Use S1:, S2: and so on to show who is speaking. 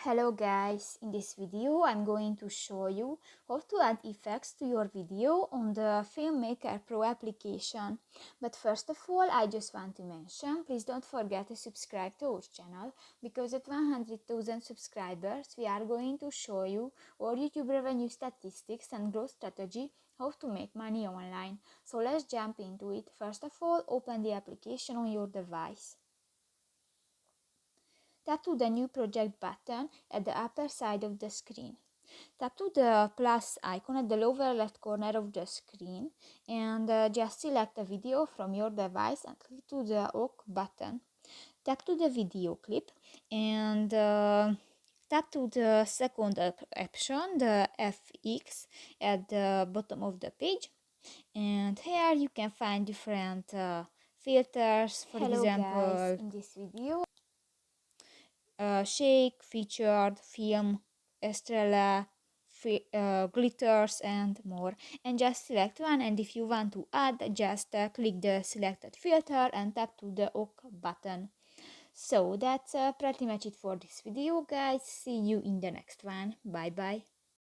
S1: Hello guys, in this video I'm going to show you how to add effects to your video on the Filmmaker Pro application. But first of all, I just want to mention, please don't forget to subscribe to our channel, because at 100,000 subscribers we are going to show you our YouTube revenue statistics and growth strategy, how to make money online. So let's jump into it. First of all, open the application on your device. Tap to the New Project button at the upper side of the screen. Tap to the plus icon at the lower left corner of the screen and just select a video from your device and click to the OK button. Tap to the video clip and tap to the second option, the FX, at the bottom of the page. And here you can find different filters, for example,
S2: Guys, in this video
S1: shake, featured, film, estrella, glitters and more, and just select one. And if you want to add, just click the selected filter and tap to the OK button. So that's pretty much it for this video, guys. See you in the next one. Bye bye.